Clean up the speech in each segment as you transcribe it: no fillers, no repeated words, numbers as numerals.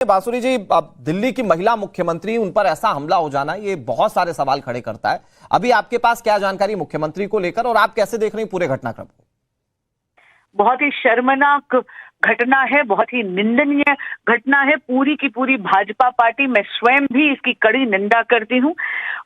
बांसुरी जी, अब दिल्ली की महिला मुख्यमंत्री, उन पर ऐसा हमला हो जाना ये बहुत सारे सवाल खड़े करता है। अभी आपके पास क्या जानकारी मुख्यमंत्री को लेकर और आप कैसे देख रहे हैं पूरे घटनाक्रम को? बहुत ही शर्मनाक घटना है, बहुत ही निंदनीय घटना है। पूरी की पूरी भाजपा पार्टी, मैं स्वयं भी इसकी कड़ी निंदा करती हूँ।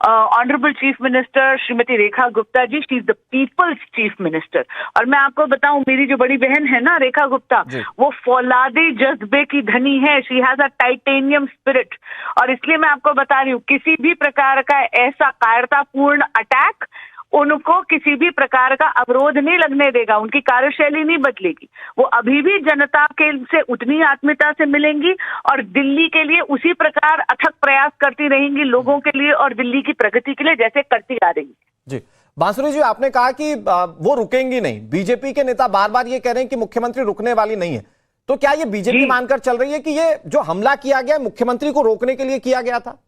Honourable chief minister Shrimati Rekha Gupta ji, she is the people's chief minister. और मैं आपको बताऊं, मेरी जो बड़ी बहन है ना रेखा गुप्ता, वो फौलादी जज्बे की धनी है। She has a titanium spirit. और इसलिए मैं आपको बता रही हूँ, किसी भी प्रकार का ऐसा कायरतापूर्ण अटैक उनको किसी भी प्रकार का अवरोध नहीं लगने देगा। उनकी कार्यशैली नहीं बदलेगी। वो अभी भी जनता के से उतनी आत्मीयता से मिलेंगी और दिल्ली के लिए उसी प्रकार अथक प्रयास करती रहेंगी, लोगों के लिए और दिल्ली की प्रगति के लिए, जैसे करती आ रही है। जी बांसुरी जी, आपने कहा कि वो रुकेंगी नहीं। बीजेपी के नेता बार बार ये कह रहे हैं कि मुख्यमंत्री रुकने वाली नहीं है, तो क्या ये बीजेपी मानकर चल रही है कि ये जो हमला किया गया मुख्यमंत्री को रोकने के लिए किया गया था?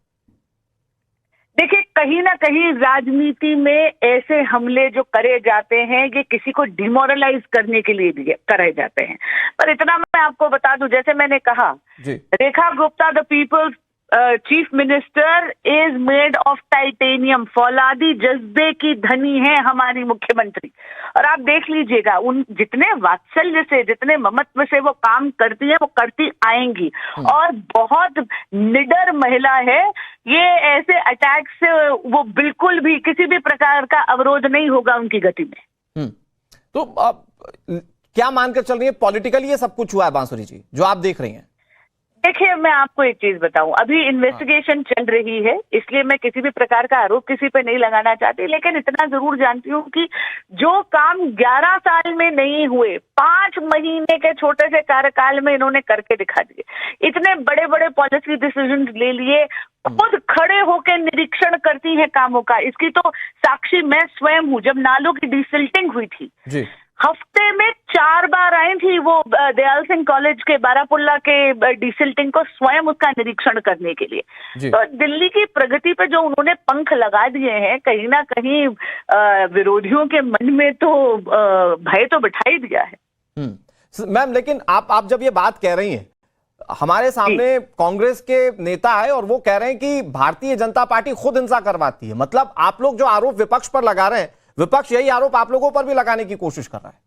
देखिए, कहीं ना कहीं राजनीति में ऐसे हमले जो करे जाते हैं, ये किसी को डिमोरलाइज करने के लिए भी करे जाते हैं। पर इतना मैं आपको बता दूं, जैसे मैंने कहा, Rekha Gupta the people's chief minister is made of titanium. फौलादी जज्बे की धनी है हमारी मुख्यमंत्री। और आप देख लीजिएगा, उन जितने वात्सल्य से, जितने ममत्व से वो काम करती है, वो करती आएंगी। और बहुत निडर महिला है। ये ऐसे अटैक से वो बिल्कुल भी किसी भी प्रकार का अवरोध नहीं होगा उनकी गति में। तो क्या मानकर चल रही है पॉलिटिकली ये सब कुछ हुआ है बांसुरी जी, जो आप देख रही हैं? देखिए, मैं आपको एक चीज बताऊं, अभी इन्वेस्टिगेशन चल रही है, इसलिए मैं किसी भी प्रकार का आरोप किसी पे नहीं लगाना चाहती। लेकिन इतना जरूर जानती हूँ कि जो काम 11 साल में नहीं हुए, 5 महीने के छोटे से कार्यकाल में इन्होंने करके दिखा दिए। इतने बड़े बड़े पॉलिसी डिसीजन ले लिए, खुद खड़े होकर निरीक्षण करती है कामों का। इसकी तो साक्षी मैं स्वयं हूँ। जब नालों की डिसिल्टिंग हुई थी, हफ्ते में 4 बार आई थी वो दयाल सिंह कॉलेज के बारापुल्ला के डिसिल्टिंग को स्वयं उसका निरीक्षण करने के लिए। तो दिल्ली की प्रगति पे जो उन्होंने पंख लगा दिए हैं, कहीं ना कहीं विरोधियों के मन में तो भय तो बिठा ही दिया है। मैम, लेकिन आप जब ये बात कह रही हैं, हमारे सामने कांग्रेस के नेता है और वो कह रहे हैं कि भारतीय जनता पार्टी खुद हिंसा करवाती है। मतलब आप लोग जो आरोप विपक्ष पर लगा रहे हैं, विपक्ष यही आरोप आप लोगों पर भी लगाने की कोशिश कर रहा है।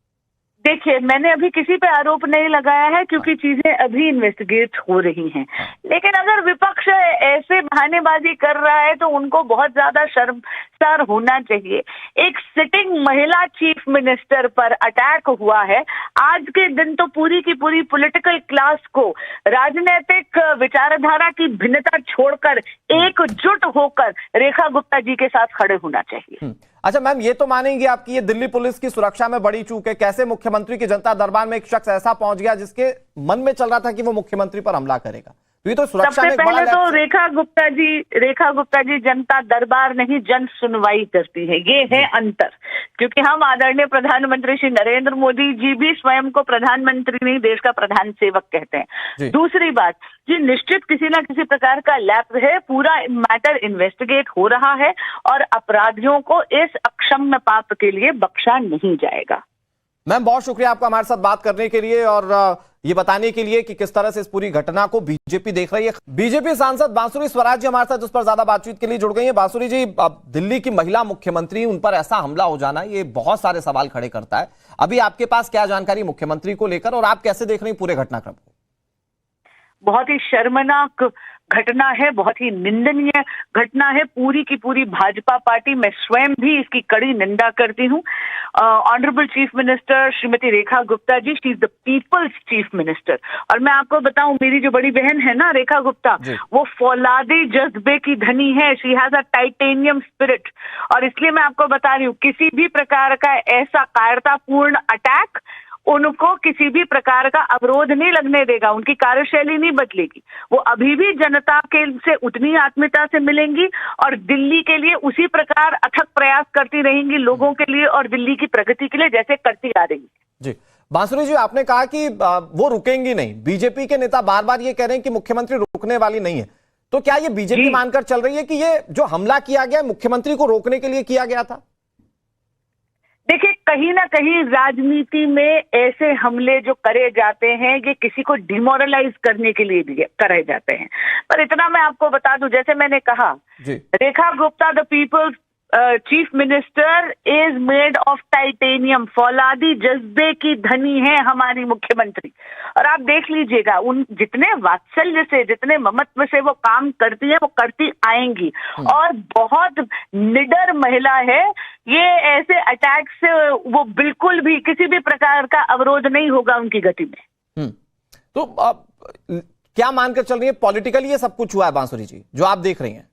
देखिए, मैंने अभी किसी पे आरोप नहीं लगाया है, क्योंकि चीजें अभी इन्वेस्टिगेट हो रही हैं। लेकिन अगर विपक्ष ऐसे बहानेबाजी कर रहा है तो उनको बहुत ज्यादा शर्मसार होना चाहिए। एक सिटिंग महिला चीफ मिनिस्टर पर अटैक हुआ है। आज के दिन तो पूरी की पूरी पॉलिटिकल क्लास को राजनीतिक विचारधारा की भिन्नता छोड़कर एकजुट होकर रेखा गुप्ता जी के साथ खड़े होना चाहिए। अच्छा मैम, ये तो मानेंगे आपकी ये दिल्ली पुलिस की सुरक्षा में बड़ी चूक है? कैसे मुख्यमंत्री की जनता दरबार में एक शख्स ऐसा पहुंच गया जिसके मन में चल रहा था कि वो मुख्यमंत्री पर हमला करेगा? तो ये तो सुरक्षा में सबसे पहले तो रेखा गुप्ता जी जनता दरबार नहीं, जन सुनवाई करती है। ये है अंतर। क्योंकि हम आदरणीय प्रधानमंत्री श्री नरेंद्र मोदी जी भी स्वयं को प्रधानमंत्री नहीं, देश का प्रधान सेवक कहते हैं। दूसरी बात, जी निश्चित किसी ना किसी प्रकार का लैप्स है। पूरा मैटर इन्वेस्टिगेट हो रहा है और अपराधियों को इस अक्षम्य पाप के लिए बख्शा नहीं जाएगा। मैम, बहुत शुक्रिया आपका हमारे साथ बात करने के लिए और ये बताने के लिए कि किस तरह से इस पूरी घटना को बीजेपी देख रही है। बीजेपी सांसद बांसुरी स्वराज जी हमारे साथ उस पर ज्यादा बातचीत के लिए जुड़ गई है। बांसुरी जी, अब दिल्ली की महिला मुख्यमंत्री, उन पर ऐसा हमला हो जाना ये बहुत सारे सवाल खड़े करता है। अभी आपके पास क्या जानकारी मुख्यमंत्री को लेकर और आप कैसे देख रही हैं पूरे घटनाक्रम को? बहुत ही शर्मनाक घटना है, बहुत ही निंदनीय घटना है। पूरी की पूरी भाजपा पार्टी, मैं स्वयं भी इसकी कड़ी निंदा करती हूँ। Honourable chief minister Shrimati Rekha Gupta ji, she is the people's chief minister. और मैं आपको बताऊं, मेरी जो बड़ी बहन है ना रेखा गुप्ता, वो फौलादी जज्बे की धनी है। She has a titanium spirit. और इसलिए मैं आपको बता रही हूँ, किसी भी प्रकार का ऐसा कायरतापूर्ण अटैक उनको किसी भी प्रकार का अवरोध नहीं लगने देगा। उनकी कार्यशैली नहीं बदलेगी। वो अभी भी जनता के से उतनी आत्मीयता से मिलेंगी और दिल्ली के लिए उसी प्रकार अथक प्रयास करती रहेंगी, लोगों के लिए और दिल्ली की प्रगति के लिए, जैसे करती आ रही है। जी बांसुरी जी, आपने कहा कि वो रुकेंगी नहीं। बीजेपी के नेता बार बार ये कह रहे हैं कि मुख्यमंत्री रुकने वाली नहीं है, तो क्या ये बीजेपी मानकर चल रही है कि ये जो हमला किया गया मुख्यमंत्री को रोकने के लिए किया गया था? देखिए, कहीं ना कहीं राजनीति में ऐसे हमले जो करे जाते हैं ये किसी को डिमोरलाइज करने के लिए करे जाते हैं। पर इतना मैं आपको बता दूं, जैसे मैंने कहा, Rekha Gupta the people's chief minister is made of titanium, फौलादी जज्बे की धनी है हमारी मुख्यमंत्री। और आप देख लीजिएगा, उन जितने वात्सल्य से, जितने ममत्व से वो काम करती है, वो करती आएंगी। और बहुत निडर महिला है। ये ऐसे अटैक से वो बिल्कुल भी किसी भी प्रकार का अवरोध नहीं होगा उनकी गति में। तो क्या मानकर चल रही है, पॉलिटिकली ये सब कुछ हुआ है बांसुरी जी, जो आप देख रही हैं?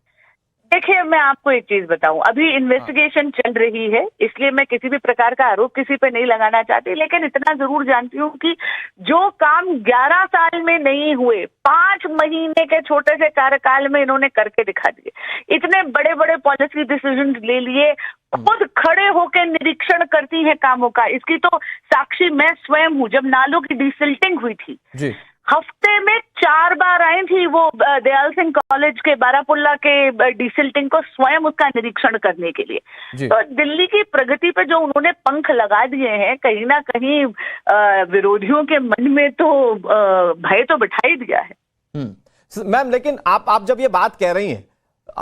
देखिए, मैं आपको एक चीज बताऊं, अभी इन्वेस्टिगेशन चल रही है, इसलिए मैं किसी भी प्रकार का आरोप किसी पे नहीं लगाना चाहती, लेकिन इतना जरूर जानती हूँ कि जो काम 11 साल में नहीं हुए, 5 महीने के छोटे से कार्यकाल में इन्होंने करके दिखा दिए। इतने बड़े बड़े पॉलिसी डिसीजन ले लिए, खुद खड़े होकर निरीक्षण करती है कामों का। इसकी तो साक्षी मैं स्वयं हूँ। जब नालों की डिसिल्टिंग हुई थी जी, हफ्ते में 4 बार आई थी वो दयाल सिंह कॉलेज के बारापुल्ला के डिसिल्टिंग को स्वयं उसका निरीक्षण करने के लिए। तो दिल्ली की प्रगति पे जो उन्होंने पंख लगा दिए हैं, कहीं ना कहीं विरोधियों के मन में तो भय तो बिठा ही दिया है। मैम, लेकिन आप जब ये बात कह रही हैं,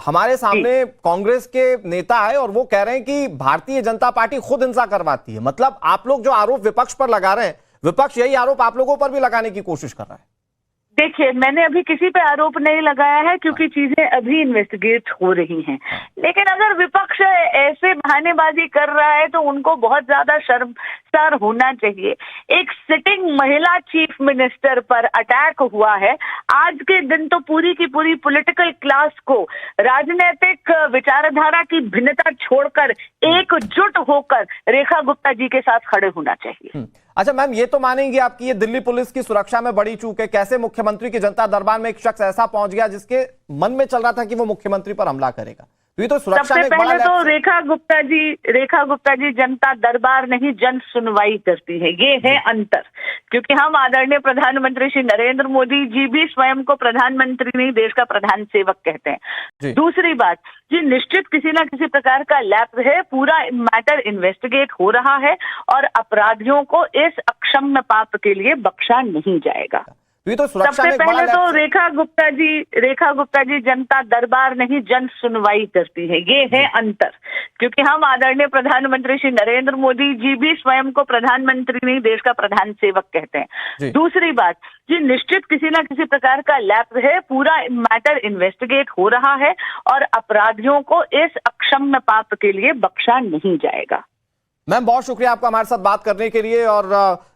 हमारे सामने कांग्रेस के नेता है और वो कह रहे हैं कि भारतीय जनता पार्टी खुद हिंसा करवाती है। मतलब आप लोग जो आरोप विपक्ष पर लगा रहे हैं, विपक्ष यही आरोप आप लोगों पर भी लगाने की कोशिश कर रहा है। देखिए, मैंने अभी किसी पे आरोप नहीं लगाया है क्योंकि चीजें अभी इन्वेस्टिगेट हो रही हैं। लेकिन अगर विपक्ष ऐसे बहानेबाजी कर रहा है तो उनको बहुत ज्यादा शर्मसार होना चाहिए। एक सिटिंग महिला चीफ मिनिस्टर पर अटैक हुआ है। आज के दिन तो पूरी की पूरी पॉलिटिकल क्लास को राजनीतिक विचारधारा की भिन्नता छोड़कर एकजुट होकर रेखा गुप्ता जी के साथ खड़े होना चाहिए। अच्छा मैम, ये तो मानेंगे आपकी ये दिल्ली पुलिस की सुरक्षा में बड़ी चूक है। कैसे मुख्यमंत्री की जनता दरबार में एक शख्स ऐसा पहुंच गया जिसके मन में चल रहा था कि वो मुख्यमंत्री पर हमला करेगा? तो ये तो सुरक्षा में सबसे पहले तो रेखा गुप्ता जी जनता दरबार नहीं, जन सुनवाई करती है। ये है अंतर। क्योंकि हम आदरणीय प्रधानमंत्री श्री नरेंद्र मोदी जी भी स्वयं को प्रधानमंत्री नहीं, देश का प्रधान सेवक कहते हैं। दूसरी बात जी, निश्चित किसी ना किसी प्रकार का लैप्स है। पूरा मैटर इन्वेस्टिगेट हो रहा है और अपराधियों को इस अक्षम्य पाप के लिए बख्शा नहीं जाएगा। तो सबसे पहले तो रेखा गुप्ता जी जनता दरबार नहीं, जन सुनवाई करती है। ये है अंतर। क्योंकि हम आदरणीय प्रधानमंत्री श्री नरेंद्र मोदी जी भी स्वयं को प्रधानमंत्री नहीं, देश का प्रधान सेवक कहते हैं। दूसरी बात जी, निश्चित किसी ना किसी प्रकार का लैप्स है। पूरा मैटर इन्वेस्टिगेट हो रहा है और अपराधियों को इस अक्षम्य पाप के लिए बख्शा नहीं जाएगा। मैम, बहुत शुक्रिया आपका हमारे साथ बात करने के लिए और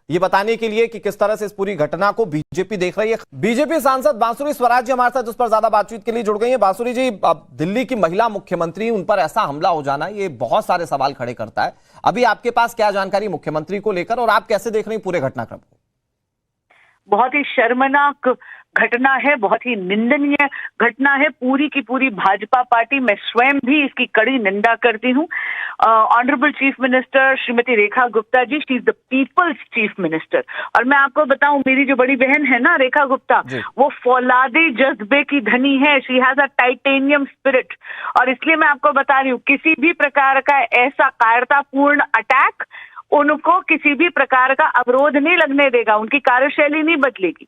ये बताने के लिए कि किस तरह से इस पूरी घटना को बीजेपी देख रही है। बीजेपी सांसद बांसुरी स्वराज जी हमारे साथ उस पर ज्यादा बातचीत के लिए जुड़ गई हैं। बांसुरी जी, दिल्ली की महिला मुख्यमंत्री, उन पर ऐसा हमला हो जाना ये बहुत सारे सवाल खड़े करता है। अभी आपके पास क्या जानकारी मुख्यमंत्री को लेकर और आप कैसे देख रही हैं पूरे घटनाक्रम को? बहुत ही शर्मनाक घटना है, बहुत ही निंदनीय घटना है। पूरी की पूरी भाजपा पार्टी, मैं स्वयं भी इसकी कड़ी निंदा करती हूँ। Honourable chief minister Shrimati Rekha Gupta ji, she is the people's chief minister. और मैं आपको बताऊं, मेरी जो बड़ी बहन है ना रेखा गुप्ता, वो फौलादी जज्बे की धनी है। She has a titanium spirit. और इसलिए मैं आपको बता रही हूँ, किसी भी प्रकार का ऐसा कायरतापूर्ण अटैक उनको किसी भी प्रकार का अवरोध नहीं लगने देगा। उनकी कार्यशैली नहीं बदलेगी।